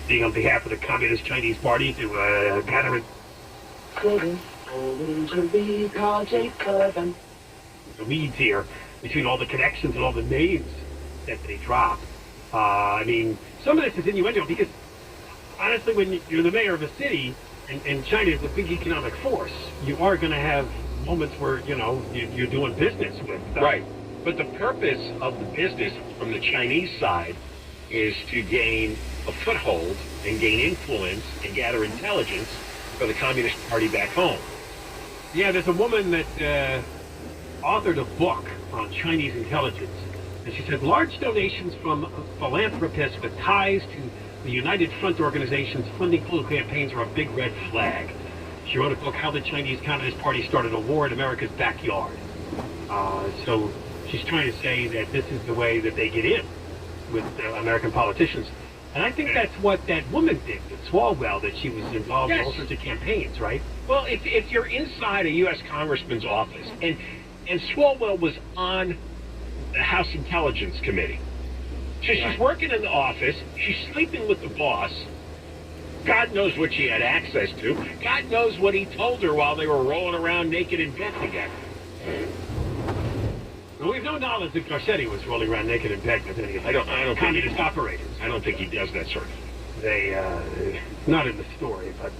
speaking on behalf of the Communist Chinese Party to gather the weeds here between all the connections and all the names that they drop. I mean, some of this is innuendo because, honestly, when you're the mayor of a city and China is a big economic force, you are going to have moments where, you're doing business with them. Right. But the purpose of the business from the Chinese side is to gain a foothold and gain influence and gather intelligence for the Communist Party back home. Yeah, there's a woman that authored a book on Chinese intelligence, and she said large donations from philanthropists with ties to the United Front organizations funding political campaigns are a big red flag. She wrote a book, How the Chinese Communist Party Started a War in America's Backyard. So she's trying to say that this is the way that they get in with American politicians. And I think that's what that woman did with Swalwell, that she was involved in all sorts of campaigns, right? Well, if you're inside a U.S. congressman's office, and Swalwell was on the House Intelligence Committee, so she's working in the office, she's sleeping with the boss, God knows what she had access to, God knows what he told her while they were rolling around naked in bed together. Well, we have no knowledge that Garcetti was rolling around naked in bed with any of the communist operators. I don't think he does that sort of thing. They, not in the story, but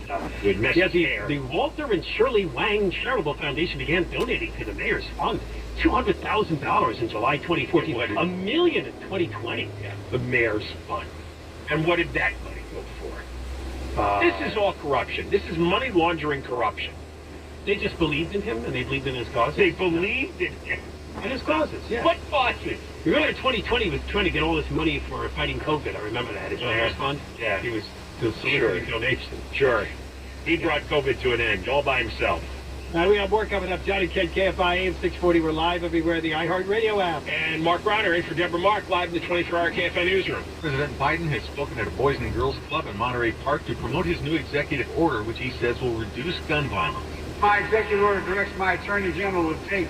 the Walter and Shirley Wang Charitable Foundation began donating to the mayor's fund $200,000 in July 2014, $1 million in 2020. Yeah, the mayor's fund. And what did that money go for? This is all corruption. This is money laundering corruption. They just believed in him, and they believed in his causes. They believed in him. And his causes, yeah. What causes? Remember 2020 he was trying to get all this money for fighting COVID. I remember that. His mayor's fund? Yeah. He was soliciting donations. Sure. He brought COVID to an end all by himself. We have more coming up. John and Ken, KFI AM 640. We're live everywhere, the iHeartRadio app. And Mark Rauner in for Deborah Mark, live in the 24-hour KFI newsroom. President Biden has spoken at a Boys and Girls Club in Monterey Park to promote his new executive order, which he says will reduce gun violence. My executive order directs my Attorney General to take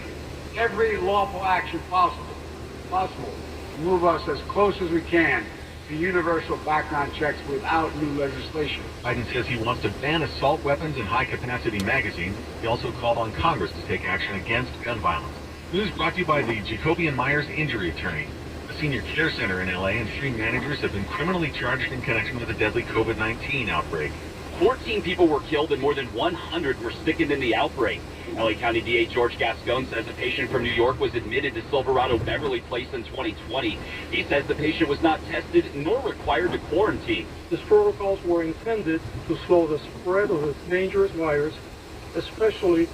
every lawful action possible to move us as close as we can to universal background checks without new legislation. Biden says he wants to ban assault weapons and high-capacity magazines. He also called on Congress to take action against gun violence. News brought to you by the Jacoby & Myers Injury Attorney. A senior care center in L.A. and 3 managers have been criminally charged in connection with a deadly COVID-19 outbreak. 14 people were killed and more than 100 were sickened in the outbreak. LA County DA George Gascon says a patient from New York was admitted to Silverado Beverly Place in 2020. He says the patient was not tested nor required to quarantine. These protocols were intended to slow the spread of this dangerous virus, especially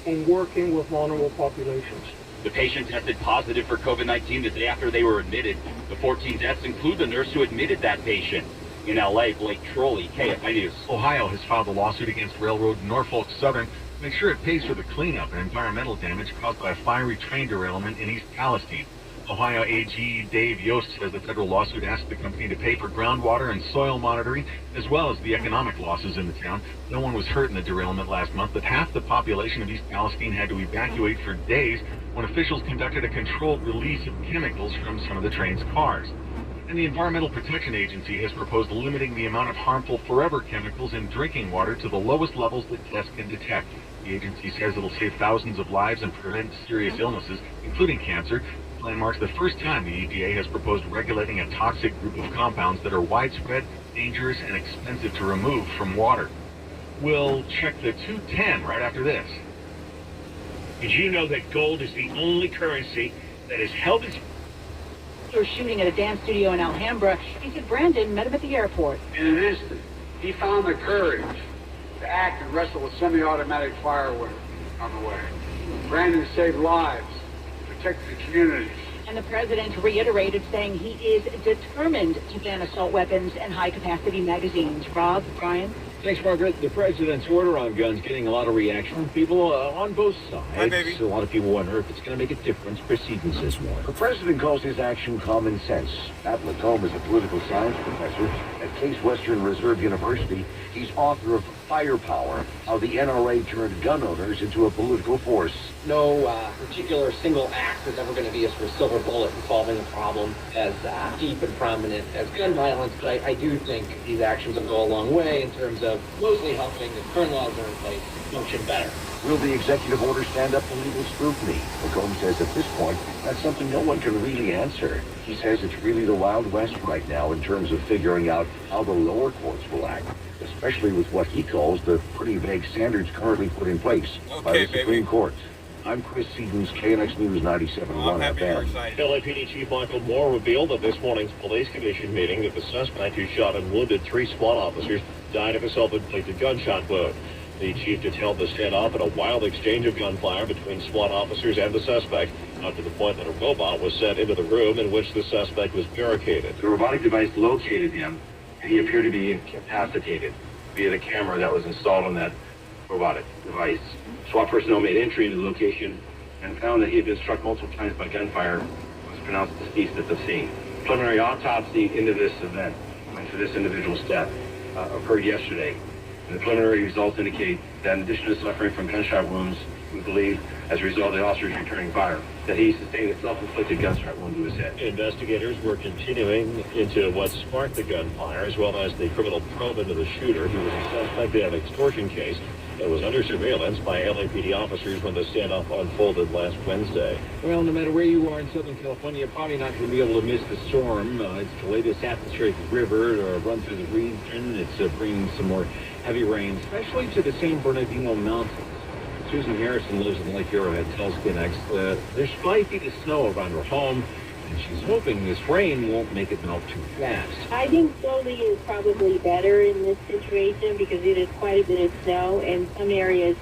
when working with vulnerable populations. The patient tested positive for COVID-19 the day after they were admitted. The 14 deaths include the nurse who admitted that patient. In LA, Blake Trolley, KFI News. Ohio has filed a lawsuit against Railroad Norfolk Southern to make sure it pays for the cleanup and environmental damage caused by a fiery train derailment in East Palestine. Ohio AG Dave Yost says the federal lawsuit asked the company to pay for groundwater and soil monitoring, as well as the economic losses in the town. No one was hurt in the derailment last month, but half the population of East Palestine had to evacuate for days when officials conducted a controlled release of chemicals from some of the train's cars. And the Environmental Protection Agency has proposed limiting the amount of harmful forever chemicals in drinking water to the lowest levels that tests can detect. The agency says it'll save thousands of lives and prevent serious illnesses, including cancer. The plan marks the first time the EPA has proposed regulating a toxic group of compounds that are widespread, dangerous, and expensive to remove from water. We'll check the 210 right after this. Did you know that gold is the only currency that is held as... He was shooting at a dance studio in Alhambra. He said Brandon met him at the airport. In an instant, he found the courage to act and wrestle with semi-automatic fire on the way. Brandon saved lives, protected the communities. And the president reiterated, saying he is determined to ban assault weapons and high-capacity magazines. Rob, Brian? Thanks, Margaret. The president's order on guns getting a lot of reaction from people on both sides. Hi, baby. A lot of people wonder if it's going to make a difference. Proceedings says more. The president calls his action common sense. Matt Lacombe is a political science professor at Case Western Reserve University. He's author of firepower, how the NRA turned gun owners into a political force. No particular single act is ever going to be a sort of silver bullet in solving a problem as deep and prominent as gun violence, but I do think these actions will go a long way in terms of mostly helping the current laws that are in place function better. Will the executive order stand up to legal scrutiny? McComb says at this point, that's something no one can really answer. He says it's really the Wild West right now in terms of figuring out how the lower courts will act, especially with what he calls the pretty vague standards currently put in place by the Supreme Court. I'm Chris Sedens, KNX News 97.1 FM. LAPD Chief Michael Moore revealed at this morning's police commission meeting that the suspect who shot and wounded 3 SWAT officers died of a self-inflicted gunshot wound. The chief detailed the standoff in a wild exchange of gunfire between SWAT officers and the suspect, up to the point that a robot was sent into the room in which the suspect was barricaded. The robotic device located him, and he appeared to be incapacitated via the camera that was installed on that robotic device. SWAT personnel made entry into the location and found that he had been struck multiple times by gunfire and was pronounced deceased at the scene. Preliminary autopsy into this event, into this individual's death, occurred yesterday. And the preliminary results indicate that in addition to suffering from gunshot wounds, we believe, as a result of the officers returning fire, that he sustained a self-inflicted gunshot wound to his head. Investigators were continuing into what sparked the gunfire, as well as the criminal probe into the shooter, who was a suspect in an extortion case that was under surveillance by LAPD officers when the standoff unfolded last Wednesday. Well, no matter where you are in Southern California, you're probably not going to be able to miss the storm. It's the latest atmospheric river to run through the region. It's bringing some more heavy rain, especially to the San Bernardino Mountains. Susan Harrison lives in Lake Arrowhead, tells KNX that there's 5 feet of snow around her home, and she's hoping this rain won't make it melt too fast. I think slowly is probably better in this situation because it is quite a bit of snow, and some areas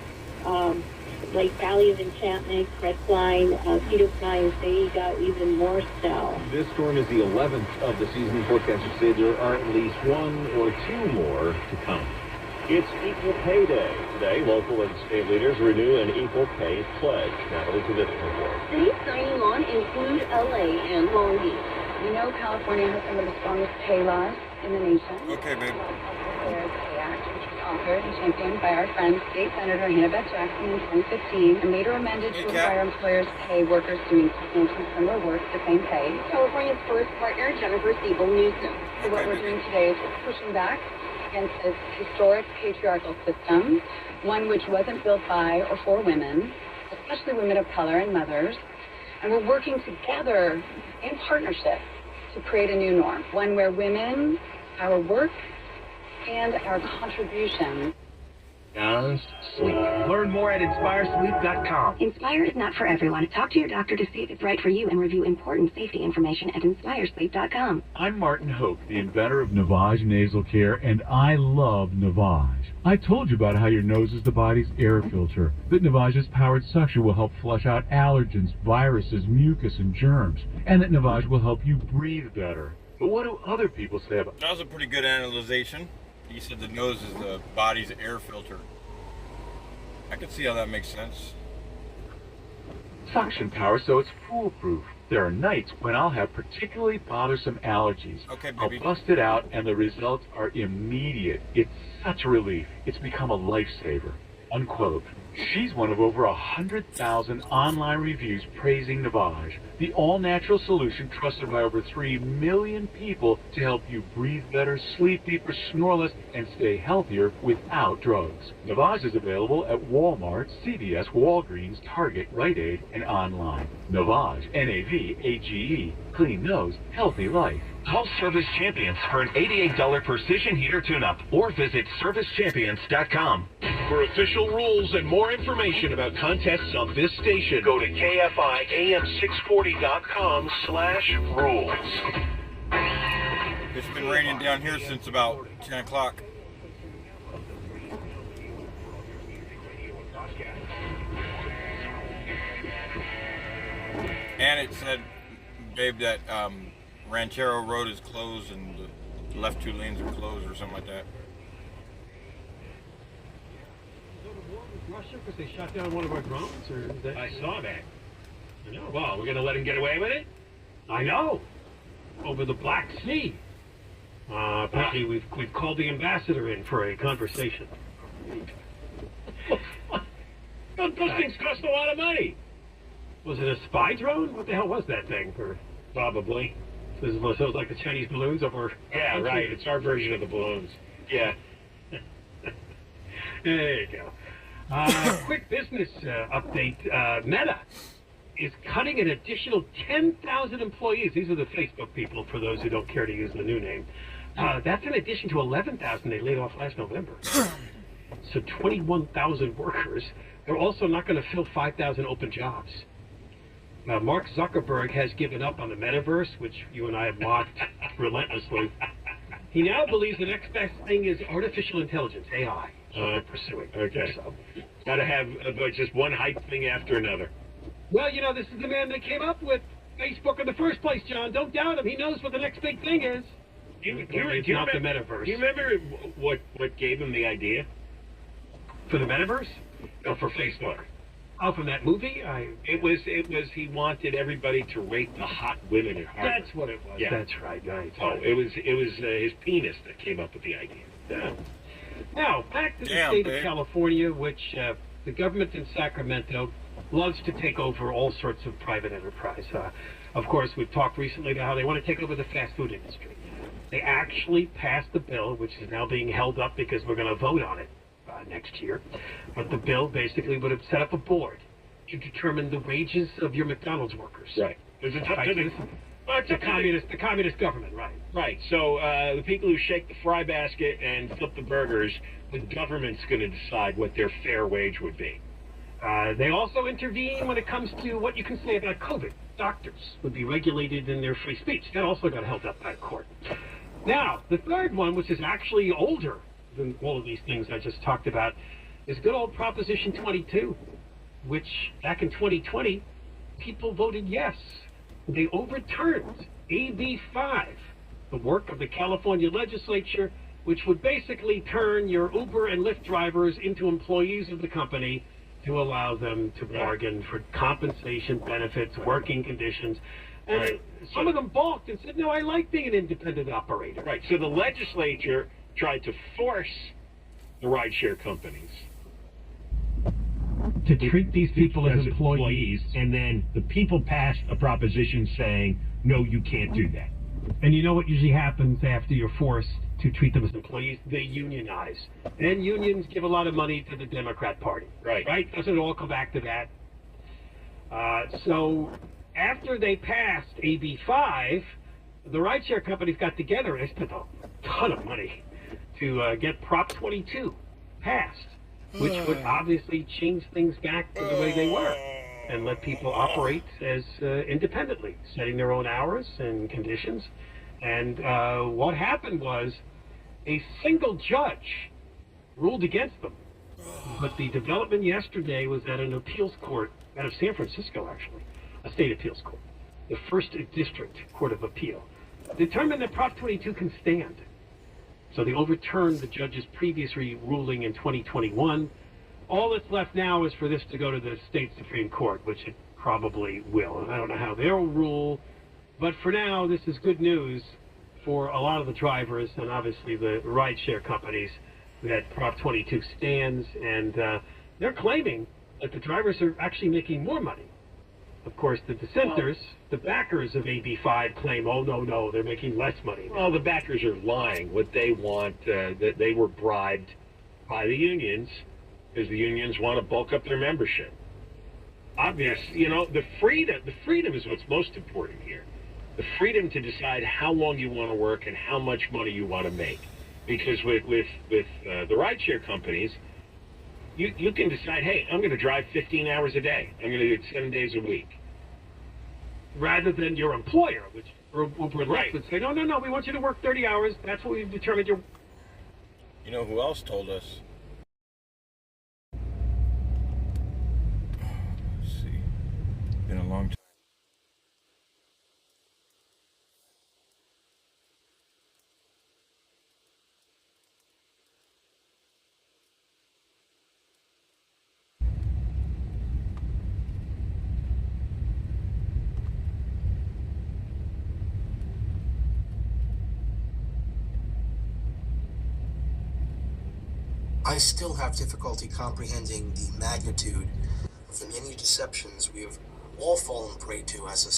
like Valley of Enchantment, Crestline, Cedar Pines, they got even more snow. This storm is the 11th of the season. Forecasters say there are at least 1 or 2 more to come. It's Equal Pay Day. Today, local and state leaders renew an equal pay pledge. Natalie Kavitz reports. Cities signing on include LA and Long Beach. We know California has some of the strongest pay laws in the nation. Okay, babe. There's Pay Act, which was authored and championed by our friend, State Senator Hannibal Jackson in 2015, and later amended to require employers to pay workers doing substantially similar work the same pay. California's first partner, Jennifer Siebel Newsom. So what we're doing today is we're pushing back against this historic patriarchal system, one which wasn't built by or for women, especially women of color and mothers. And we're working together in partnership to create a new norm, one where women, our work, and our contribution. Sleep. Learn more at InspireSleep.com. Inspire is not for everyone. Talk to your doctor to see if it's right for you and review important safety information at InspireSleep.com. I'm Martin Hoke, the inventor of Navage Nasal Care, and I love Navage. I told you about how your nose is the body's air filter, that Navage's powered suction will help flush out allergens, viruses, mucus, and germs, and that Navage will help you breathe better. But what do other people say about it? That was a pretty good analyzation. He said the nose is the body's air filter. I can see how that makes sense. Suction power so it's foolproof. There are nights when I'll have particularly bothersome allergies. Okay, baby. I'll bust it out and the results are immediate. It's such a relief. It's become a lifesaver. Unquote. She's one of over 100,000 online reviews praising Navage, the all-natural solution trusted by over 3 million people to help you breathe better, sleep deeper, snore less, and stay healthier without drugs. Navage is available at Walmart, CVS, Walgreens, Target, Rite Aid, and online. Navage, N-A-V-A-G-E. Clean nose, healthy life. Call Service Champions for an $88 precision heater tune-up or visit ServiceChampions.com. For official rules and more information about contests on this station, go to KFIAM640.com/rules. It's been raining down here since about 10 o'clock. And it said, babe, that Ranchero Road is closed and the left 2 lanes are closed or something like that. Russia because they shot down one of our drones? Or is that... I saw that. I know. Well, we're going to let him get away with it? I know. Over the Black Sea. Apparently we've called the ambassador in for a conversation. Those things cost a lot of money. Was it a spy drone? What the hell was that thing? Probably. So it was like the Chinese balloons over... Yeah, right. It's our version of the balloons. Yeah. There you go. Quick business update. Meta is cutting an additional 10,000 employees. These are the Facebook people, for those who don't care to use the new name. That's in addition to 11,000 they laid off last November. So 21,000 workers. They're also not going to fill 5,000 open jobs. Now, Mark Zuckerberg has given up on the metaverse, which you and I have mocked relentlessly. He now believes the next best thing is artificial intelligence, AI. They're pursuing. Okay. So, got to have just one hype thing after another. well, you know, this is the man that came up with Facebook in the first place, John. Don't doubt him. He knows what the next big thing is. It's not the metaverse. Do you remember what gave him the idea? For the metaverse? No, for Facebook. Oh, from that movie? It was he wanted everybody to rate the hot women at Harvard. That's what it was. Yeah. That's right. Oh, it was his penis that came up with the idea. Yeah. Now, back to the state of California, which the government in Sacramento loves to take over all sorts of private enterprise. Of course, we've talked recently about how they want to take over the fast food industry. They actually passed the bill, which is now being held up because we're going to vote on it next year. But the bill basically would have set up a board to determine the wages of your McDonald's workers. Right. It's a communist government, right? Right. So the people who shake the fry basket and flip the burgers, the government's going to decide what their fair wage would be. They also intervene when it comes to what you can say about COVID. Doctors would be regulated in their free speech. That also got held up by a court. Now, the third one, which is actually older than all of these things I just talked about, is good old Proposition 22, which back in 2020, people voted yes. They overturned AB 5, the work of the California legislature, which would basically turn your Uber and Lyft drivers into employees of the company to allow them to bargain for compensation, benefits, working conditions. And some of them balked and said, no, I like being an independent operator. Right. So the legislature tried to force the rideshare companies to treat these people as employees. And then the people passed a proposition saying, no, you can't do that. And you know what usually happens after you're forced to treat them as employees? They unionize. And unions give a lot of money to the Democrat Party. Right. Right? Doesn't it all come back to that? So after they passed AB 5, the rideshare companies got together and they spent a ton of money to get Prop 22 passed, which would obviously change things back to the way they were and let people operate as independently, setting their own hours and conditions. And what happened was a single judge ruled against them. But the development yesterday was at an appeals court out of San Francisco, actually, a state appeals court, the First District Court of Appeal, determined that Prop 22 can stand. So they overturned the judge's previous ruling in 2021. All that's left now is for this to go to the state Supreme Court, which it probably will. And I don't know how they'll rule, but for now, this is good news for a lot of the drivers and obviously the rideshare companies that Prop 22 stands, and they're claiming that the drivers are actually making more money. Of course, the dissenters, the backers of AB 5 claim, oh, no, they're making less money. Well, the backers are lying. What they want, that they were bribed by the unions, because the unions want to bulk up their membership. Obvious, you know, the freedom is what's most important here. The freedom to decide how long you want to work and how much money you want to make. Because with the rideshare companies, you can decide, hey, I'm going to drive 15 hours a day. I'm going to do it 7 days a week. Rather than your employer, which Uber and Right. Lyft would say, no, we want you to work 30 hours. That's what we've determined you're... You know who else told us? Let's see. Been a long time. I still have difficulty comprehending the magnitude of the many deceptions we have all fallen prey to as a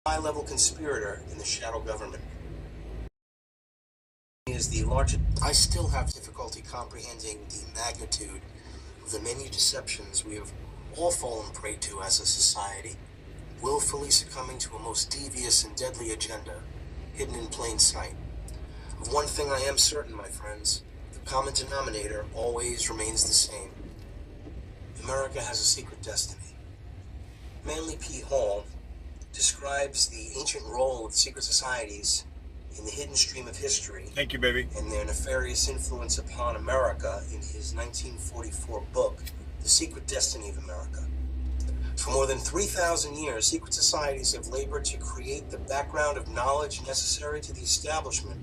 high-level conspirator in the shadow government. Is the largest. I still have difficulty comprehending the magnitude of the many deceptions we have all fallen prey to as a society, willfully succumbing to a most devious and deadly agenda, hidden in plain sight. Of one thing I am certain, my friends, the common denominator always remains the same. America has a secret destiny. Manly P. Hall describes the ancient role of secret societies in the hidden stream of history. Thank you, baby. And their nefarious influence upon America in his 1944 book, The Secret Destiny of America. For more than 3,000 years, secret societies have labored to create the background of knowledge necessary to the establishment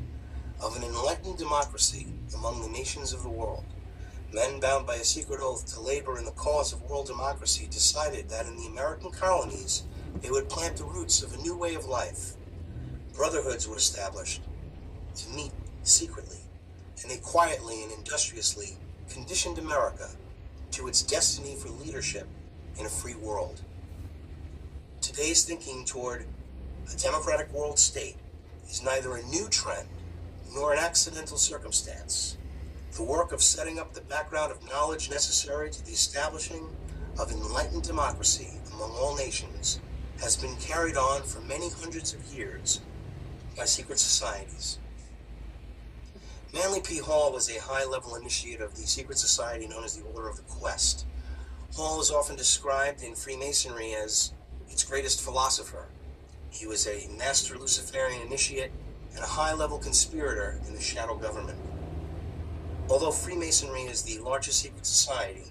of an enlightened democracy among the nations of the world. Men bound by a secret oath to labor in the cause of world democracy decided that in the American colonies, they would plant the roots of a new way of life. Brotherhoods were established to meet secretly, and they quietly and industriously conditioned America to its destiny for leadership in a free world. Today's thinking toward a democratic world state is neither a new trend nor an accidental circumstance. The work of setting up the background of knowledge necessary to the establishing of enlightened democracy among all nations has been carried on for many hundreds of years by secret societies. Manly P. Hall was a high-level initiate of the secret society known as the Order of the Quest. Hall is often described in Freemasonry as its greatest philosopher. He was a master Luciferian initiate and a high-level conspirator in the shadow government. Although Freemasonry is the largest secret society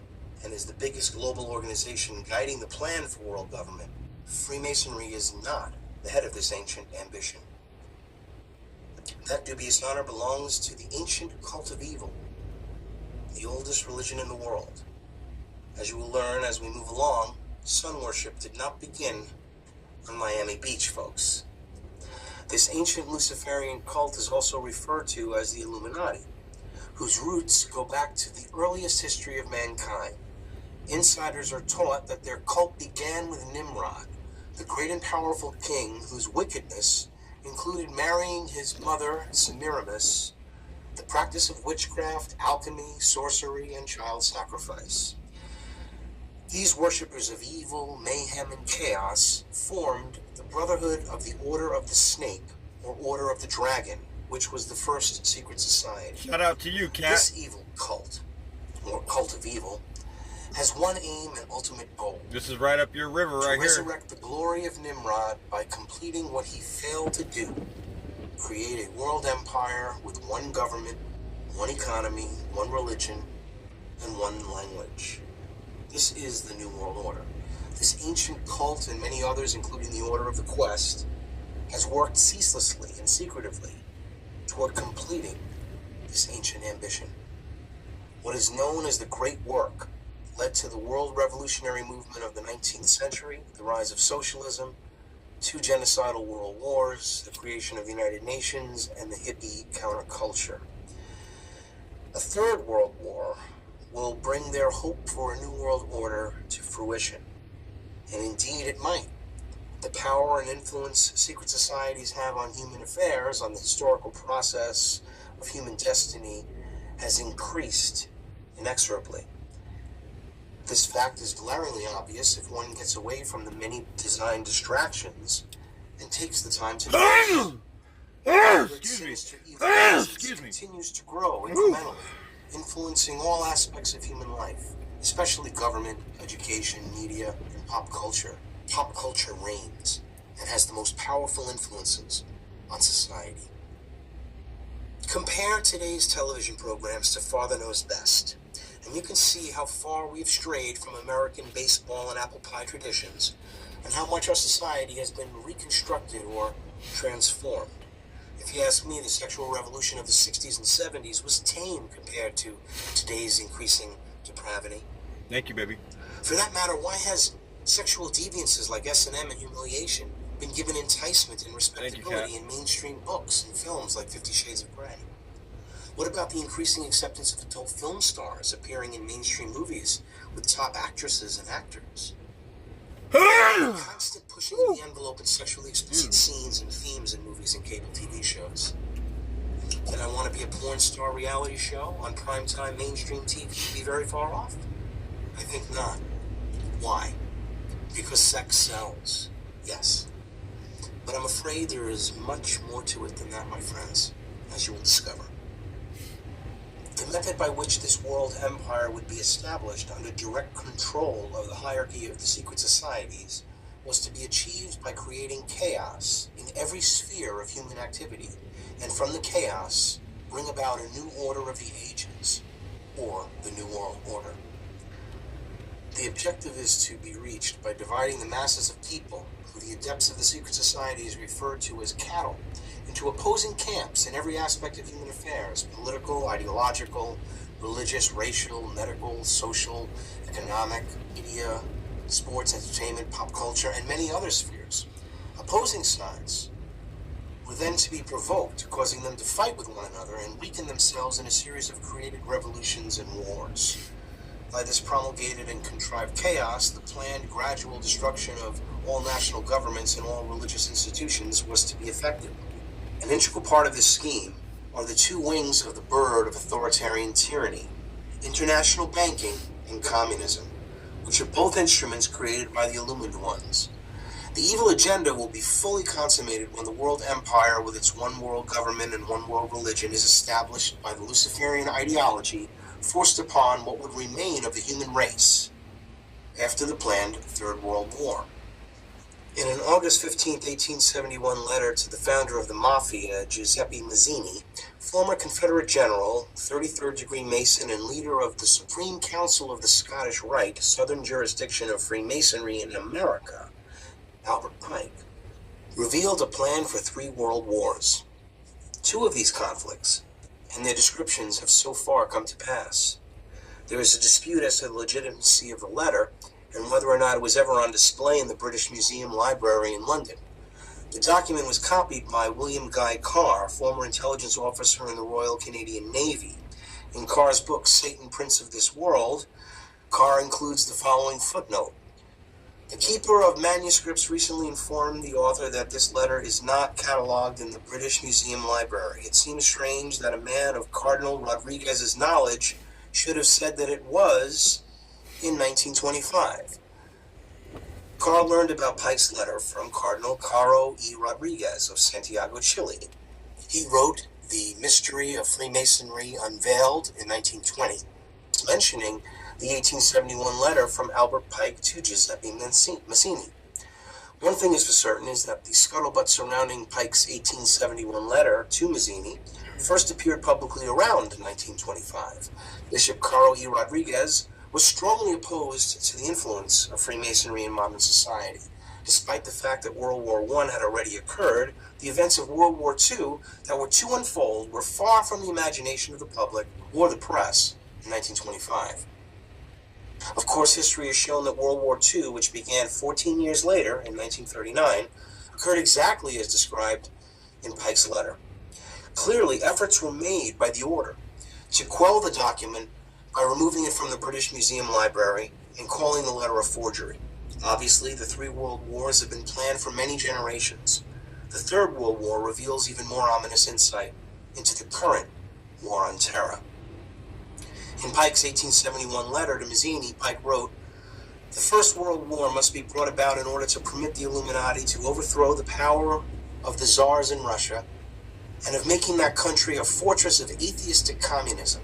and is the biggest global organization guiding the plan for world government, Freemasonry is not the head of this ancient ambition. That dubious honor belongs to the ancient cult of evil, the oldest religion in the world. As you will learn as we move along, sun worship did not begin on Miami Beach, folks. This ancient Luciferian cult is also referred to as the Illuminati, whose roots go back to the earliest history of mankind. Insiders are taught that their cult began with Nimrod, the great and powerful king whose wickedness included marrying his mother, Semiramis, the practice of witchcraft, alchemy, sorcery, and child sacrifice. These worshippers of evil, mayhem, and chaos formed the Brotherhood of the Order of the Snake, or Order of the Dragon, which was the first secret society. Shout out to you, Cat. This evil cult, or cult of evil, has one aim and ultimate goal. This is right up your river right here. To resurrect the glory of Nimrod by completing what he failed to do. Create a world empire with one government, one economy, one religion, and one language. This is the New World Order. This ancient cult and many others, including the Order of the Quest, has worked ceaselessly and secretively toward completing this ancient ambition. What is known as the Great Work led to the world revolutionary movement of the 19th century, the rise of socialism, 2 genocidal world wars, the creation of the United Nations, and the hippie counterculture. A third world war will bring their hope for a new world order to fruition. And indeed it might. The power and influence secret societies have on human affairs, on the historical process of human destiny, has increased inexorably. This fact is glaringly obvious if one gets away from the many design distractions and takes the time to notice. Excuse me. Continues to grow incrementally, influencing all aspects of human life, especially government, education, media, and pop culture. Pop culture reigns and has the most powerful influences on society. Compare today's television programs to Father Knows Best, and you can see how far we've strayed from American baseball and apple pie traditions, and how much our society has been reconstructed or transformed. If you ask me, the sexual revolution of the 60s and 70s was tame compared to today's increasing depravity. Thank you, baby. For that matter, why has sexual deviances like S&M and humiliation been given enticement and respectability in mainstream books and films like 50 Shades of Grey? What about the increasing acceptance of adult film stars appearing in mainstream movies with top actresses and actors? Constant pushing of the envelope in sexually explicit scenes and themes in movies and cable TV shows. Did I Want to Be a Porn Star reality show on primetime mainstream TV be very far off? I think not. Why? Because sex sells. Yes. But I'm afraid there is much more to it than that, my friends, as you will discover. The method by which this world empire would be established under direct control of the hierarchy of the secret societies was to be achieved by creating chaos in every sphere of human activity, and from the chaos bring about a new order of the ages, or the New World Order. The objective is to be reached by dividing the masses of people, who the adepts of the secret societies refer to as cattle, into opposing camps in every aspect of human affairs: political, ideological, religious, racial, medical, social, economic, media, sports, entertainment, pop culture, and many other spheres. Opposing sides were then to be provoked, causing them to fight with one another and weaken themselves in a series of created revolutions and wars. By this promulgated and contrived chaos, the planned gradual destruction of all national governments and all religious institutions was to be effected. An integral part of this scheme are the 2 wings of the bird of authoritarian tyranny: international banking and communism, which are both instruments created by the illumined ones. The evil agenda will be fully consummated when the world empire with its one world government and one world religion is established by the Luciferian ideology forced upon what would remain of the human race after the planned Third World War. In an August 15, 1871 letter to the founder of the Mafia, Giuseppe Mazzini, former Confederate general, 33rd degree Mason, and leader of the Supreme Council of the Scottish Rite, southern jurisdiction of Freemasonry in America, Albert Pike, revealed a plan for 3 world wars. 2 of these conflicts, and their descriptions have so far come to pass. There is a dispute as to the legitimacy of the letter, and whether or not it was ever on display in the British Museum Library in London. The document was copied by William Guy Carr, former intelligence officer in the Royal Canadian Navy. In Carr's book, Satan, Prince of This World, Carr includes the following footnote. The keeper of manuscripts recently informed the author that this letter is not catalogued in the British Museum Library. It seems strange that a man of Cardinal Rodriguez's knowledge should have said that it was in 1925. Carr learned about Pike's letter from Cardinal Caro E. Rodriguez of Santiago, Chile. He wrote The Mystery of Freemasonry Unveiled in 1920, mentioning the 1871 letter from Albert Pike to Giuseppe Mazzini. One thing is for certain is that the scuttlebutt surrounding Pike's 1871 letter to Mazzini first appeared publicly around 1925. Bishop Caro E. Rodriguez was strongly opposed to the influence of Freemasonry in modern society. Despite the fact that World War I had already occurred, the events of World War II that were to unfold were far from the imagination of the public or the press in 1925. Of course, history has shown that World War II, which began 14 years later, in 1939, occurred exactly as described in Pike's letter. Clearly, efforts were made by the Order to quell the document by removing it from the British Museum Library and calling the letter a forgery. Obviously, the three world wars have been planned for many generations. The Third World War reveals even more ominous insight into the current War on Terror. In Pike's 1871 letter to Mazzini, Pike wrote, "The First World War must be brought about in order to permit the Illuminati to overthrow the power of the czars in Russia and of making that country a fortress of atheistic communism.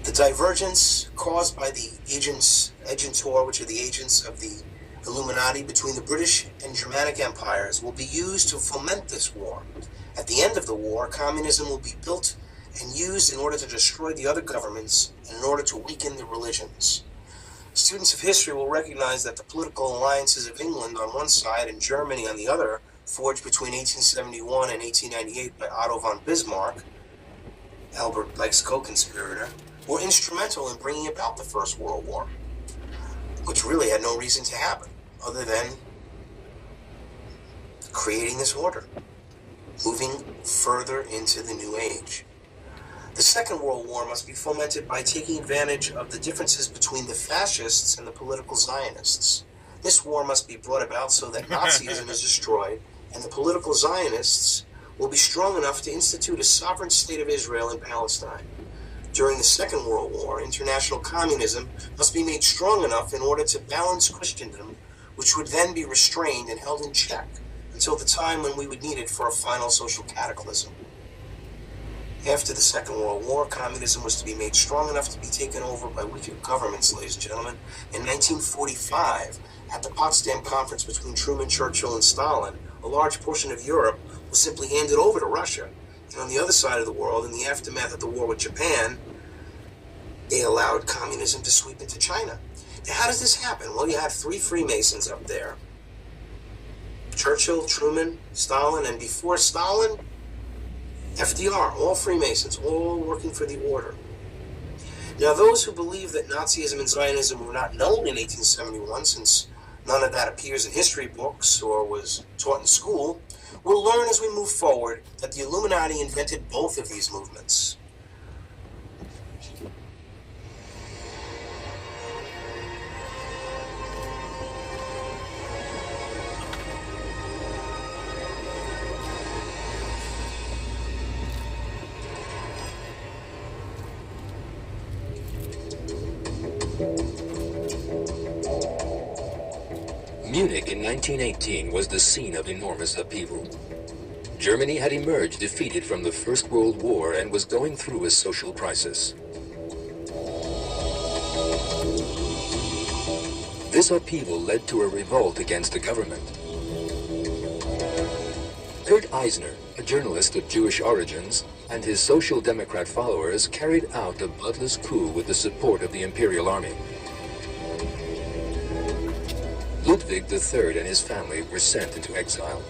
The divergence caused by the agentur, which are the agents of the Illuminati, between the British and Germanic empires will be used to foment this war. At the end of the war, communism will be built and used in order to destroy the other governments and in order to weaken the religions. Students of history will recognize that the political alliances of England on one side and Germany on the other, forged between 1871 and 1898 by Otto von Bismarck, Albert Pike's co-conspirator, were instrumental in bringing about the First World War, which really had no reason to happen other than creating this order, moving further into the New Age. The Second World War must be fomented by taking advantage of the differences between the fascists and the political Zionists. This war must be brought about so that Nazism is destroyed and the political Zionists will be strong enough to institute a sovereign state of Israel in Palestine. During the Second World War, international communism must be made strong enough in order to balance Christendom, which would then be restrained and held in check until the time when we would need it for a final social cataclysm. After the Second World War, communism was to be made strong enough to be taken over by weaker governments, ladies and gentlemen. In 1945, at the Potsdam Conference between Truman, Churchill, and Stalin, a large portion of Europe was simply handed over to Russia. And on the other side of the world, in the aftermath of the war with Japan, they allowed communism to sweep into China. Now, how does this happen? Well, you had three Freemasons up there. Churchill, Truman, Stalin, and before Stalin, FDR, all Freemasons, all working for the Order. Now, those who believe that Nazism and Zionism were not known in 1871, since none of that appears in history books or was taught in school, will learn as we move forward that the Illuminati invented both of these movements. Munich in 1918 was the scene of enormous upheaval. Germany had emerged defeated from the First World War and was going through a social crisis. This upheaval led to a revolt against the government. Kurt Eisner, a journalist of Jewish origins, and his social democrat followers carried out a bloodless coup with the support of the Imperial Army. Ludwig III and his family were sent into exile.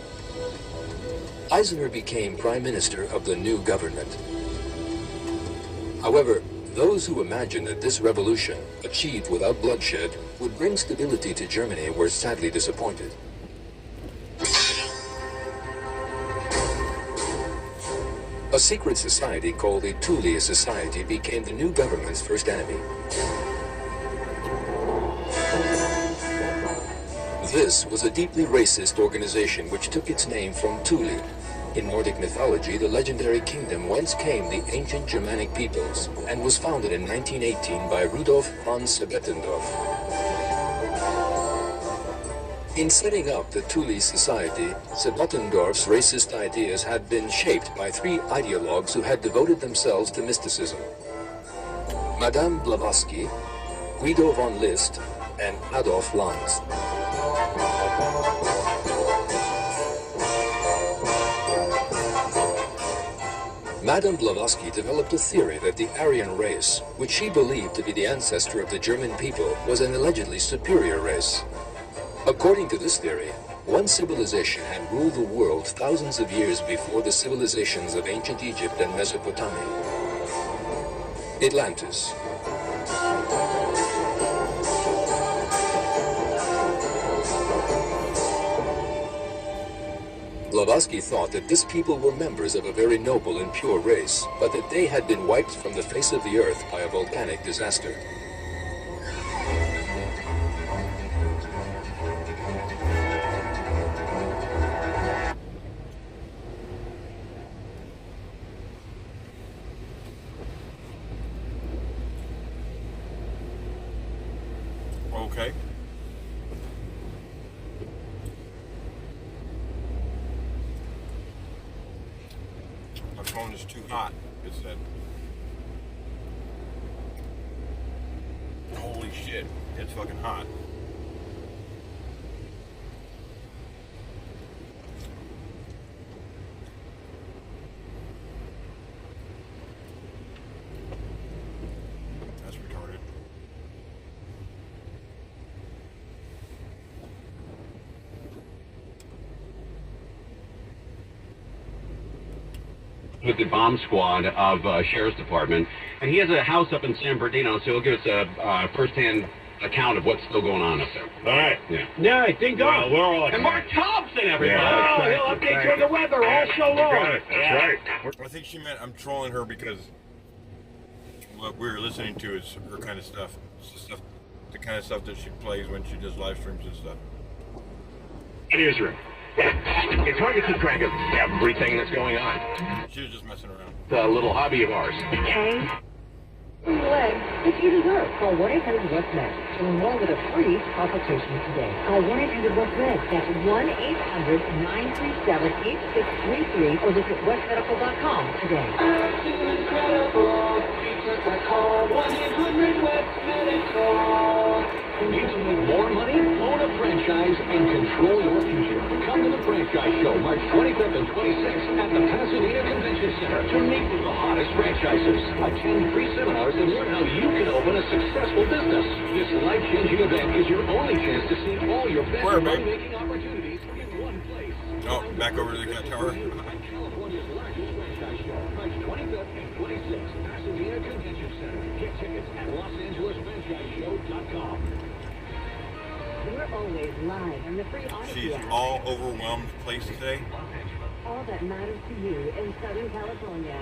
Eisner became prime minister of the new government. However, those who imagined that this revolution, achieved without bloodshed, would bring stability to Germany were sadly disappointed. A secret society called the Thule Society became the new government's first enemy. This was a deeply racist organization which took its name from Thule. In Nordic mythology, the legendary kingdom whence came the ancient Germanic peoples, and was founded in 1918 by Rudolf von Sebetendorf. In setting up the Thule Society, Sebetendorf's racist ideas had been shaped by three ideologues who had devoted themselves to mysticism: Madame Blavatsky, Guido von List, and Adolf Lanz. Madame Blavatsky developed a theory that the Aryan race, which she believed to be the ancestor of the German people, was an allegedly superior race. According to this theory, one civilization had ruled the world thousands of years before the civilizations of ancient Egypt and Mesopotamia. Atlantis. Blavatsky thought that this people were members of a very noble and pure race, but that they had been wiped from the face of the earth by a volcanic disaster. Okay. My phone is too hot, it said. Holy shit, it's fucking hot. That's retarded. With the bomb squad of Sheriff's Department, and he has a house up in San Bernardino, so he'll give us a first-hand account of what's still going on up there. All right. Yeah. Yeah, ding dong. Well, we're all and Mark Thompson, everybody. Yeah, Oh, he'll update you on the weather all show long. That's right. I think she meant I'm trolling her because what we're listening to is her kind of stuff. It's the kind of stuff that she plays when she does live streams and stuff. Newsroom. It's hard to keep track of everything that's going on. She was just messing around. It's a little hobby of ours. Okay. Legs, if you deserve. Call 1-800-WHAT's-NEXT to enroll with a free consultation today. Call 1-800-WHAT's-NEXT. That's 1-800-937-8633 or visit westmedical.com today. Need to make more money? Own a franchise and control your future. Come to the Franchise Show March 25th and 26th at the Pasadena Convention Center to meet with the hottest franchises. Attend free seminars and learn how you can open a successful business. This life-changing event is your only chance to see all your best money-making opportunities in one place. Oh, back over to the tower. California's largest franchise show, March 25th and 26th, Pasadena Convention Center. Get tickets at LosAngelesFranchiseShow.com. We're always live on the free Odyssey She's app. all overwhelmed place today. All that matters to you in Southern California.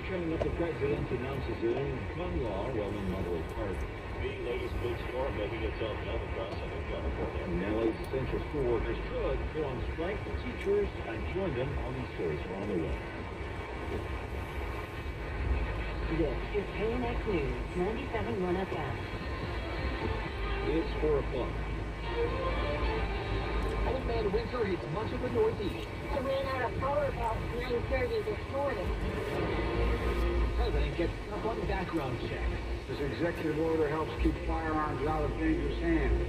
Coming up, the president announces a new gun law while in Monterey Park. The latest bookstore making itself known across Southern California. And LA's essential store workers could go on strike with teachers and join them on these stories around the way. This is KNX News, 97.1 FM. It's 4 o'clock. Old Man Winter hits much of the Northeast. I ran out of power about 9:30 this morning. President gets up on background check. This executive order helps keep firearms out of dangerous hands.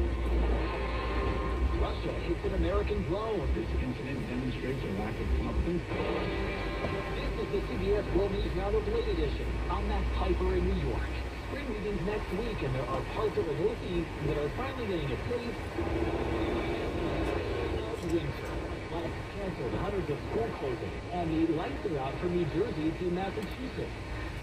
Russia hits an American drone. This incident demonstrates a lack of confidence. This is the CBS World News Roundup Late Edition. I'm Matt Piper in New York. Spring begins next week, and there are parts of the Northeast that are finally getting a taste of winter. Flights canceled, hundreds of school closings, and the lights are out from New Jersey to Massachusetts.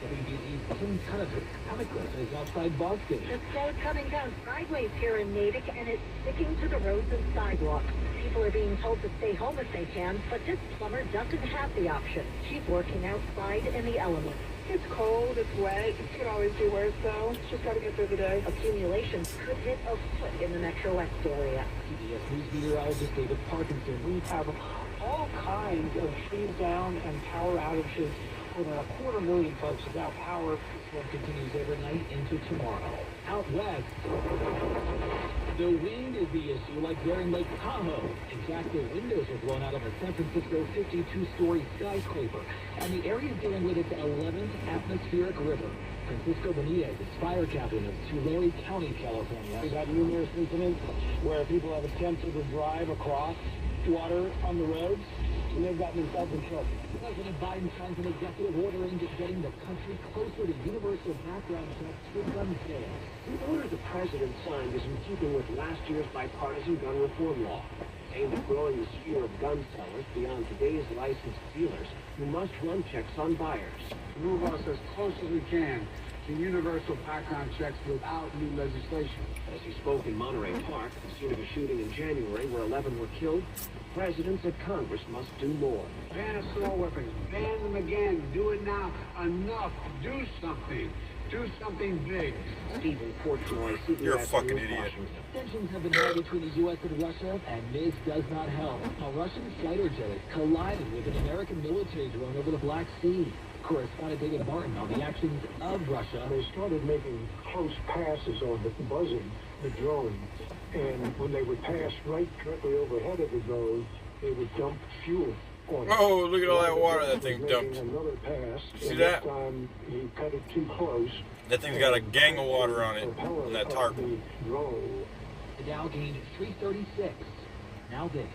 WBE's Kim Tunnicliffe is outside Boston. The snow coming down sideways here in Natick, and it's sticking to the roads and sidewalks. People are being told to stay home if they can, but this plumber doesn't have the option. She's working outside in the elements. It's cold, it's wet. It could always be worse, though. Just got to get through the day. Accumulations could hit a foot in the Metro West area. CBS News meteorologist David Parkinson. We have all kinds of trees down and power outages. More than 250,000 folks without power. This one continues overnight into tomorrow. Out west, the wind is the issue, like there in Lake Tahoe. In fact, the windows are blown out of a San Francisco 52-story skyscraper, and the area is dealing with its 11th atmospheric river. Francisco Benitez is fire captain of Tulare County, California. We've had numerous incidents where people have attempted to drive across water on the roads, and they've gotten themselves in trouble. President Biden signs an executive order aimed at getting the country closer to universal background checks for gun sales. The order the president signed is in keeping with last year's bipartisan gun reform law, aimed at growing the sphere of gun sellers beyond today's licensed dealers who must run checks on buyers. Move us as close as we can to universal background checks without new legislation. As he spoke in Monterey Park, the scene of a shooting in January where 11 were killed, the president said Congress must do more. Ban assault weapons. Ban them again. Do it now. Enough. Do something. Do something big. Stephen Portnoy, CBS You're a fucking News, idiot. Washington. Tensions have been high between the U.S. and Russia, and this does not help. A Russian fighter jet collided with an American military drone over the Black Sea. Correspondent David Martin on the actions of Russia. They started making close passes on the buzzing the drone, and when they would pass right directly overhead of the drone, they would dump fuel on it. Oh, look at all that water that thing dumped. Another pass. See that? This time he cut it too close. That thing's got a gang of water on it, on that tarp. The Dow gained 336. Now this.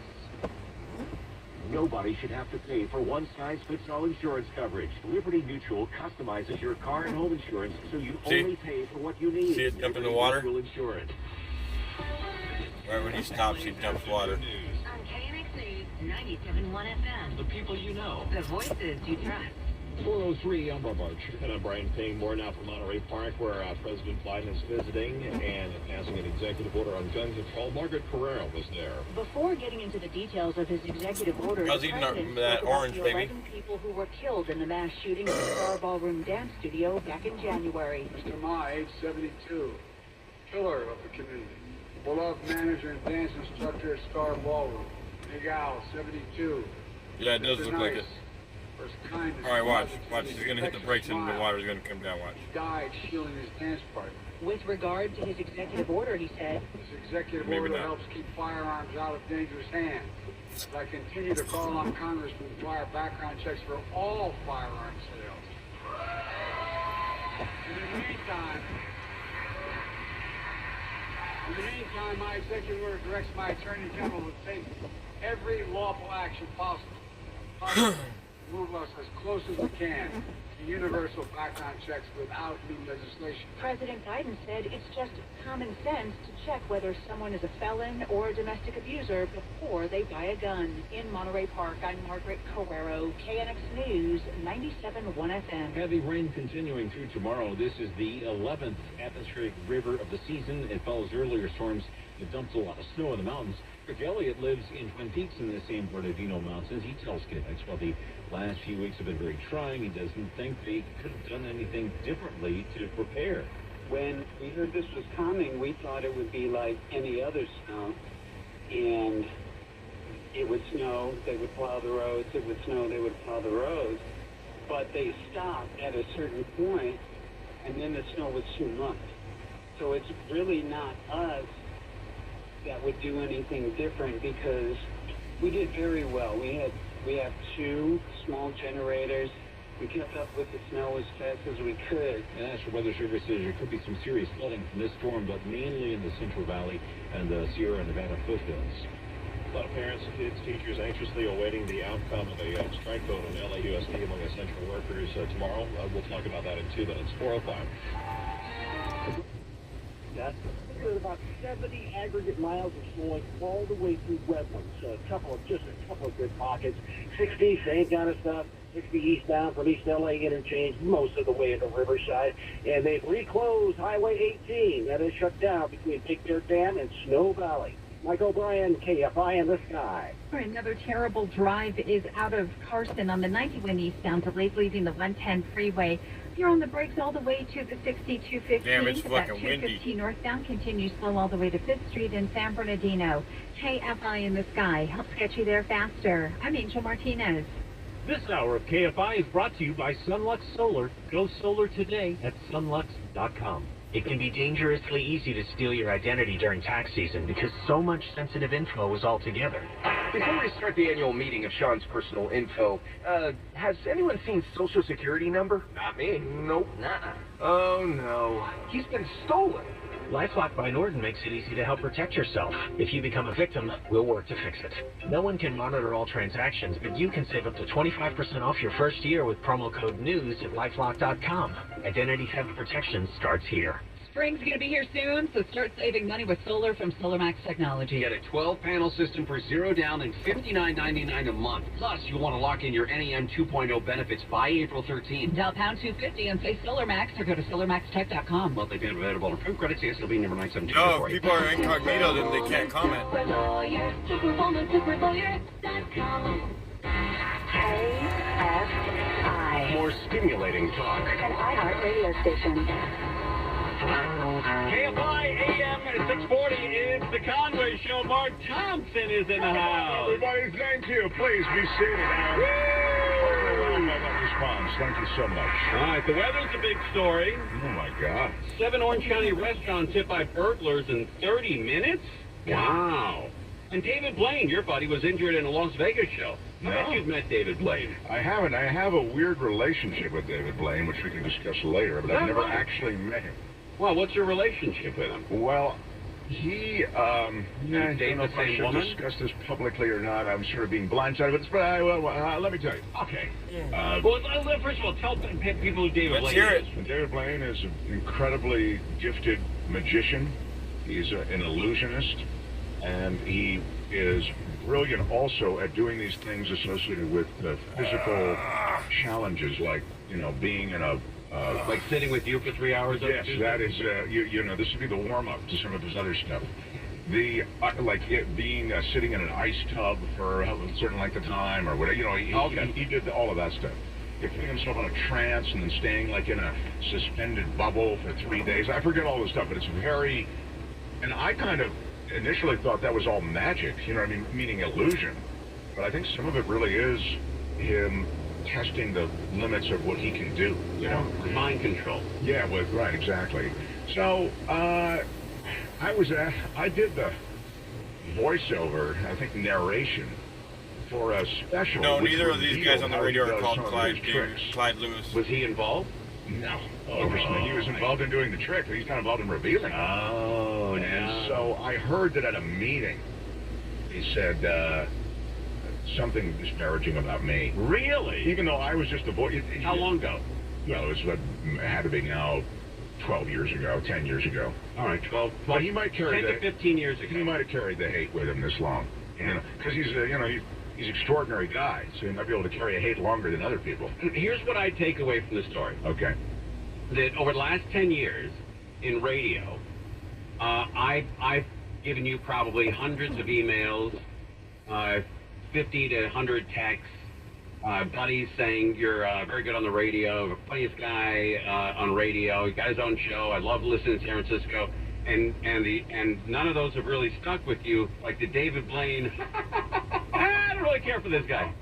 Nobody should have to pay for one-size-fits-all insurance coverage. Liberty Mutual customizes your car and home insurance so you only pay for what you need. See it dump in the water? Mutual Insurance. Right when he stops, he dumps water. On KNX News 97.1 FM. The people you know. The voices you trust. 403, I'm Bob Archer. And I'm Brian Payne. More now from Monterey Park, where President Biden is visiting and passing an executive order on gun control. Margaret Carrero was there. Before getting into the details of his executive order, I was the eating president that spoke about orange, the baby. 11 people who were killed in the mass shooting at the Star Ballroom Dance Studio back in January. Mr. Ma, age 72, pillar of the community, beloved manager and dance instructor at Star Ballroom. Big Al, 72. Yeah, it does Mr. look like Nice, it. for his kindness. All right, watch. Watch. He's going to hit the brakes and the water's going to come down. Watch. He died shielding his dance partner. With regard to his executive order, he said, This executive Maybe order not. helps keep firearms out of dangerous hands. As I continue to call on Congress to require background checks for all firearm sales. In the meantime, my executive order directs my Attorney General to take every lawful action possible. Move us as close as we can to universal background checks without new legislation. President Biden said it's just common sense to check whether someone is a felon or a domestic abuser before they buy a gun. In Monterey Park, I'm Margaret Carrero, KNX News, 97.1 FM. Heavy rain continuing through tomorrow. This is the 11th atmospheric river of the season. It follows earlier storms that dumped a lot of snow in the mountains. Rick Elliott lives in Twin Peaks in the San Bernardino Mountains. He tells KNX, while the last few weeks have been very trying, he doesn't think they could have done anything differently to prepare. When we heard this was coming, we thought it would be like any other snow, and it would snow, they would plow the roads, it would snow, they would plow the roads, but they stopped at a certain point, and then the snow was too much. So it's really not us that would do anything different, because we did very well. We have 2 small generators. We kept up with the snow as fast as we could. And National Weather Service says there could be some serious flooding from this storm, but mainly in the Central Valley and the Sierra Nevada foothills. A lot of parents, kids, teachers anxiously awaiting the outcome of a strike vote on LAUSD among essential workers tomorrow. We'll talk about that in 2 minutes. 4:05. That's about 70 aggregate miles of snow all the way through Redlands. A couple of good pockets. 60, same kind of stuff. 60 eastbound from East LA interchange, most of the way into Riverside. And they've reclosed Highway 18. That is shut down between Big Dirt Dam and Snow Valley. Mike O'Brien, KFI in the sky. Another terrible drive is out of Carson on the 91 eastbound, delayed leaving the 110 freeway. You're on the brakes all the way to the 6215. Damn, it's that fucking 215 windy. northbound continues slow all the way to 5th Street in San Bernardino. KFI in the sky helps get you there faster. I'm Angel Martinez. This hour of KFI is brought to you by Sunlux Solar. Go solar today at sunlux.com. It can be dangerously easy to steal your identity during tax season because so much sensitive info is all together. Before we start the annual meeting of Sean's personal info, has anyone seen Social Security number? Not me. Nope. Nuh-uh. Oh, no. He's been stolen. LifeLock by Norton makes it easy to help protect yourself. If you become a victim, we'll work to fix it. No one can monitor all transactions, but you can save up to 25% off your first year with promo code NEWS at LifeLock.com. Identity theft protection starts here. Spring's going to be here soon, so start saving money with solar from SolarMax Technology. Get a 12-panel system for $0 down and $59.99 a month. Plus, you'll want to lock in your NEM 2.0 benefits by April 13th. Dial pound 250 and say SolarMax or go to SolarMaxTech.com. Monthly payment available on approved credit, CSLB number 972. No, people are incognito, then they can't comment. KFI. More stimulating talk. An iHeart radio station. KFI AM 640 is the Conway Show. Mark Thompson is in the house. Everybody, thank you. Please be seated. That response. Thank you so much. All right, the weather's a big story. Oh, my God. 7 Orange County restaurants hit by burglars in 30 minutes? Wow. And David Blaine, your buddy, was injured in a Las Vegas show. I bet you've met David Blaine. I haven't. I have a weird relationship with David Blaine, which we can discuss later, but I've never actually met him. Well, what's your relationship with him? Well, he, I don't know if I should discuss this publicly or not. I'm sort of being blindsided, but let me tell you. Okay. Well, first of all, tell people who David Blaine is. David Blaine is an incredibly gifted magician. He's an illusionist, and he is brilliant also at doing these things associated with physical challenges, like, being in a like sitting with you for 3 hours? Yes, that is, this would be the warm-up to some of his other stuff. The, being sitting in an ice tub for a certain length of time or whatever, he did all of that stuff. Putting himself in a trance and then staying like in a suspended bubble for 3 days. I forget all the stuff, but it's very, and I kind of initially thought that was all magic, meaning illusion. But I think some of it really is him testing the limits of what he can do, Mind control. Yeah, right, exactly. So, I did the voiceover, I think narration, for a special. No, neither of these guys on the radio are called Clyde Lewis. Was he involved? No. He was involved in doing the trick, but he's not involved in revealing it. Oh, and so I heard that at a meeting, he said, something disparaging about me. Really? Even though I was just a voice. How long ago? Well, it had to be now 12 years ago, 10 years ago. All right, 12. But he might carry 10 to 15 years ago. He might have carried the hate with him this long. Because he's an extraordinary guy, so he might be able to carry a hate longer than other people. Here's what I take away from the story. Okay. That over the last 10 years in radio, I've given you probably hundreds of emails, 50 to 100 texts, buddies saying you're very good on the radio, funniest guy on radio, got his own show, I love listening to San Francisco, and none of those have really stuck with you, like the David Blaine, I don't really care for this guy.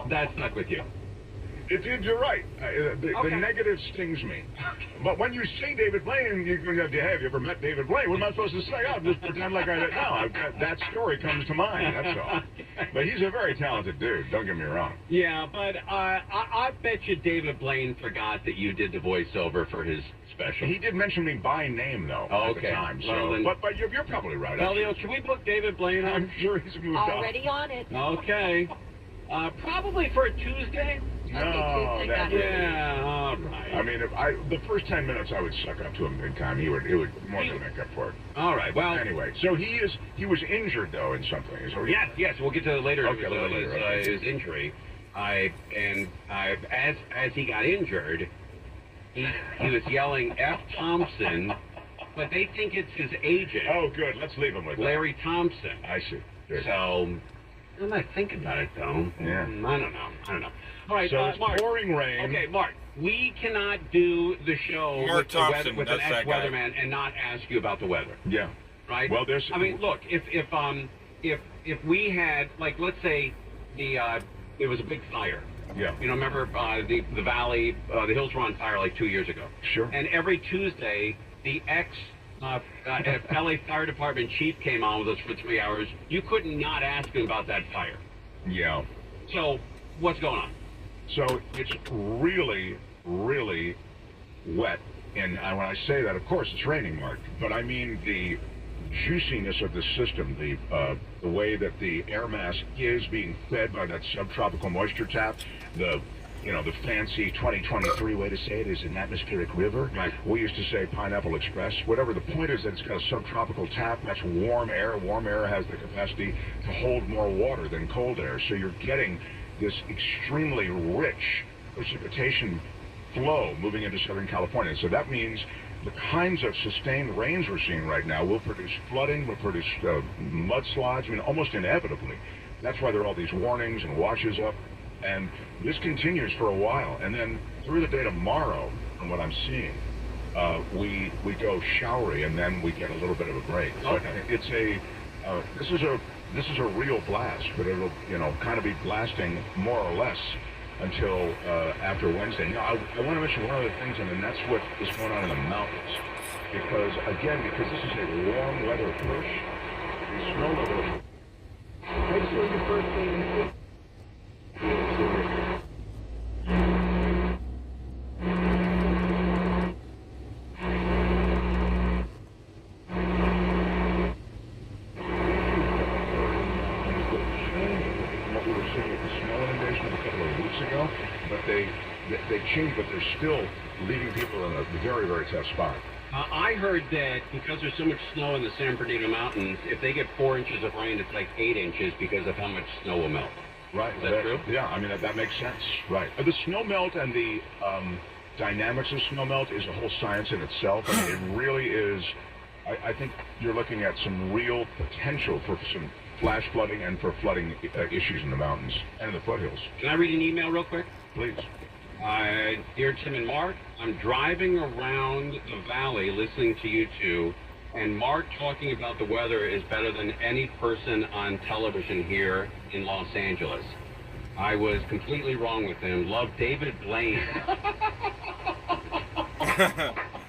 That stuck with you. You're right. The negative stings me. But when you say David Blaine, you have you ever met David Blaine? What am I supposed to say? I'll just pretend like I didn't know. That story comes to mind, that's all. But he's a very talented dude, don't get me wrong. Yeah, but I bet you David Blaine forgot that you did the voiceover for his special. He did mention me by name, though, at the time. So, then, but you're probably right. Well, can we book David Blaine on? I'm sure he's moved on. Already on it. Okay. Probably for a Tuesday. No, yeah, all right. I mean, the first 10 minutes I would suck up to him big time. He would more than make up for it. All right. Well, anyway, so he was injured though in something. Yes. We'll get to that later. Okay, his injury. As he got injured, he was yelling F. Thompson, but they think it's his agent. Oh, good. Let's leave him with Larry Thompson. I see. Good. So I'm not thinking about it though. Yeah. I don't know. All right, so it's Mark. pouring rain. Okay, Mark, we cannot do the show with an ex-weatherman and not ask you about the weather. Yeah. Right? Well, I mean, look, if we had, like, let's say there was a big fire. Yeah. Remember the valley, the hills were on fire like 2 years ago. Sure. And every Tuesday, the LA Fire Department chief came on with us for 3 hours. You couldn't not ask him about that fire. Yeah. So, what's going on? So it's really, really wet And when I say that, of course, it's raining, Mark, but I mean the juiciness of the system, the way that the air mass is being fed by that subtropical moisture tap, the fancy 2023 way to say it is an atmospheric river. Right. We used to say Pineapple Express. Whatever, the point is that it's got a subtropical tap. That's warm air. Warm air has the capacity to hold more water than cold air. So you're getting this extremely rich precipitation flow moving into Southern California. So that means the kinds of sustained rains we're seeing right now will produce flooding, will produce mudslides, I mean, almost inevitably. That's why there are all these warnings and washes up. And this continues for a while. And then through the day tomorrow, from what I'm seeing, we go showery, and then we get a little bit of a break. Okay. But it's this is a real blast, but it'll kind of be blasting more or less until after Wednesday. Now, I want to mention one other thing, and that's what is going on in the mountains. Because this is a warm weather push, the snow level. Make sure your first thing. But they changed, but they're still leaving people in a very, very tough spot. I heard that because there's so much snow in the San Bernardino Mountains, if they get 4 inches of rain, it's like 8 inches because of how much snow will melt. Right. Is that true? Yeah, I mean, that makes sense. Right. The snow melt and the dynamics of snow melt is a whole science in itself. I mean, it really is. I think you're looking at some real potential for some flash flooding and for flooding issues in the mountains and in the foothills. Can I read an email real quick? Please. Dear Tim and Mark, I'm driving around the valley listening to you two, and Mark talking about the weather is better than any person on television here in Los Angeles. I was completely wrong with him. Love, David Blaine.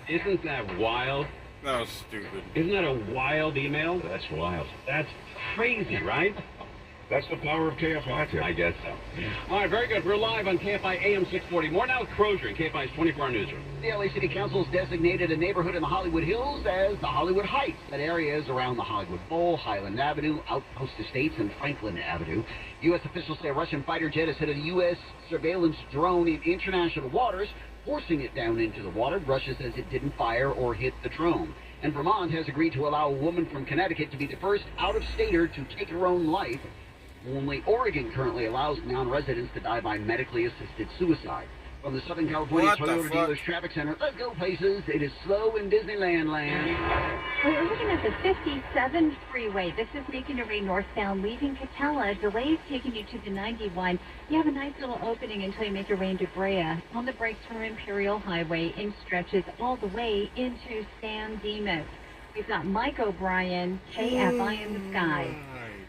Isn't that wild? That was stupid. Isn't that a wild email? That's wild. That's crazy, right? That's the power of KFI, Tim. I guess so. All right, very good. We're live on KFI AM 640. More now with Crozier in KFI's 24-hour newsroom. The LA City Council has designated a neighborhood in the Hollywood Hills as the Hollywood Heights. That area is around the Hollywood Bowl, Highland Avenue, Outpost Estates, and Franklin Avenue. U.S. officials say a Russian fighter jet has hit a U.S. surveillance drone in international waters, forcing it down into the water. Russia says it didn't fire or hit the drone. And Vermont has agreed to allow a woman from Connecticut to be the first out-of-stater to take her own life. Only Oregon currently allows non-residents to die by medically assisted suicide. From the Southern California Toyota Dealers Traffic Center, let's go places. It is slow in Disneyland land. We're looking at the 57 freeway. This is making your way northbound, leaving Catella. Delays taking you to the 91. You have a nice little opening until you make your way into Brea. On the brakes from Imperial Highway in stretches all the way into San Dimas. We've got Mike O'Brien, KFI in the sky.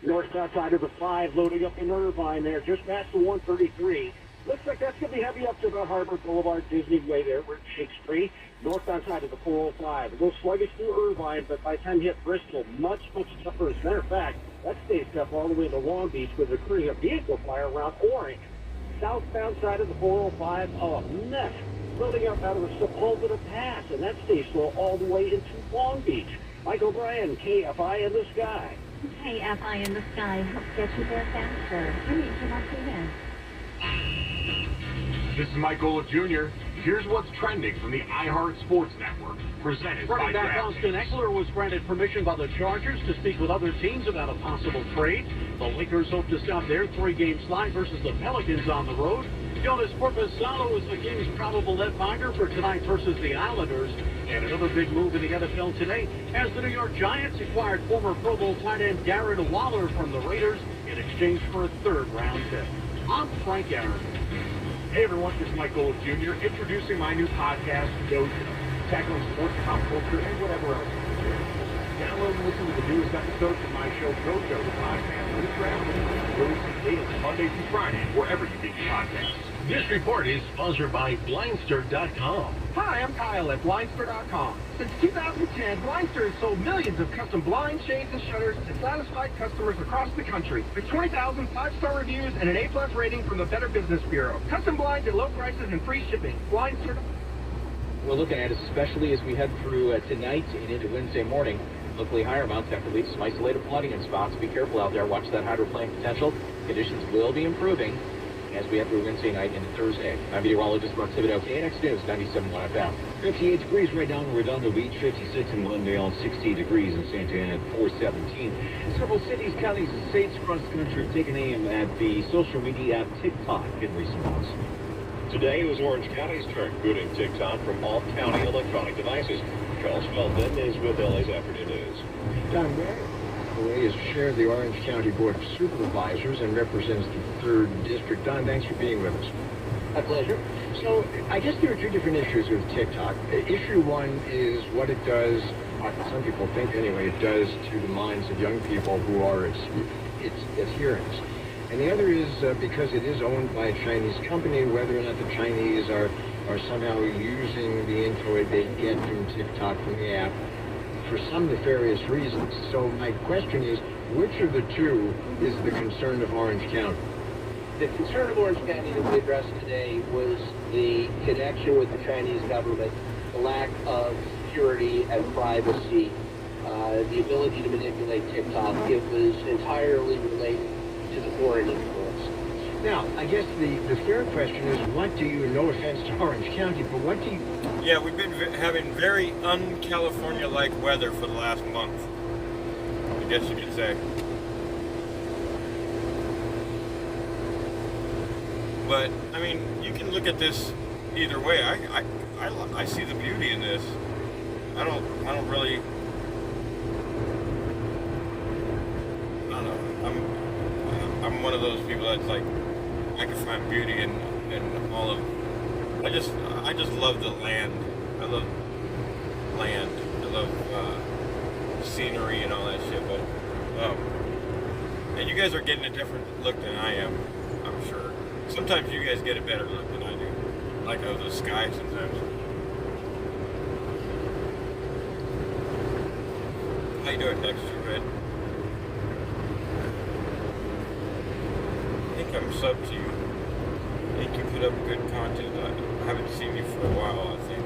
North-south side of the 5, loading up in Irvine there, just past the 133. Looks like that's going to be heavy up to the Harbor Boulevard, Disney Way there. We're at 6th Street, north-south side of the 405. A little sluggish through Irvine, but by the time you hit Bristol, much, much tougher. As a matter of fact, that stays tough all the way to Long Beach with occurring a vehicle fire around Orange. Southbound side of the 405, a mess. Loading up out of the Sepulveda Pass, and that stays slow all the way into Long Beach. Mike O'Brien, KFI in the sky. KFI in the sky helps get you there faster. Jimmy, come on in. This is Mike Golick Jr. Here's what's trending from the iHeart Sports Network, presented by Running back DraftKings. Austin Eckler was granted permission by the Chargers to speak with other teams about a possible trade. The Lakers hope to stop their 3-game slide versus the Pelicans on the road. Jonas Corposalo is the Kings' probable net finder for tonight versus the Islanders. And another big move in the NFL today as the New York Giants acquired former Pro Bowl tight end Darren Waller from the Raiders in exchange for a 3rd-round pick. I'm Frank Aaron. Hey everyone, this is Mike Golick Jr. introducing my new podcast, Dojo, tackling sports, pop culture, and whatever else. Download and listen to the newest episodes of my show, Dojo, the podcast with DraftKings, releasing daily, Monday through Friday, wherever you get your podcasts. This report is sponsored by Blindster.com. Hi, I'm Kyle at Blindster.com. Since 2010, Blindster has sold millions of custom blinds, shades, and shutters to satisfied customers across the country. With 20,000 5-star reviews and an A+ rating from the Better Business Bureau. Custom blinds at low prices and free shipping. Blindster. we're looking at, especially as we head through tonight and into Wednesday morning. Locally higher amounts have to lead to some isolated flooding in spots. Be careful out there. Watch that hydroplane potential. Conditions will be improving as we head through Wednesday night into Thursday. I'm meteorologist Mark Thibodeau, KNX News, 97.1 FM. 58 degrees right down in Redondo Beach, 56 in Glendale, 60 degrees in Santa Ana at 417. Several cities, counties, and states across the country have taken aim at the social media app TikTok in recent months. Today was Orange County's turn, booting TikTok from all county electronic devices. Charles Feldman is with LA's Afternoon News. Don Gray is chair of the Orange County Board of Supervisors and represents the 3rd District. Don, thanks for being with us. My pleasure. So, I guess there are 2 different issues with TikTok. Issue 1 is what it does, some people think anyway, it does to the minds of young people who are its adherents. And the other is because it is owned by a Chinese company, whether or not the Chinese are somehow using the info they get from TikTok, from the app, for some nefarious reasons. So my question is, which of the 2 is the concern of Orange County? The concern of Orange County that we addressed today was the connection with the Chinese government, the lack of security and privacy, the ability to manipulate TikTok. It was entirely related to the foreign influence. Now, I guess the fair question is, what do you, no offense to Orange County, but what do you... Yeah, we've been having very un-California-like weather for the last month, I guess you could say. But, I mean, you can look at this either way. I see the beauty in this. I don't really... I don't know. I'm one of those people that's like, I can find beauty in all of... I just love the land. I love land. I love scenery and all that shit. But and you guys are getting a different look than I am, I'm sure. Sometimes you guys get a better look than I do. Like the sky sometimes. How you doing, Dexter? Red? I think I'm sub to you. I think you put up good content. I haven't seen you for a while, I think.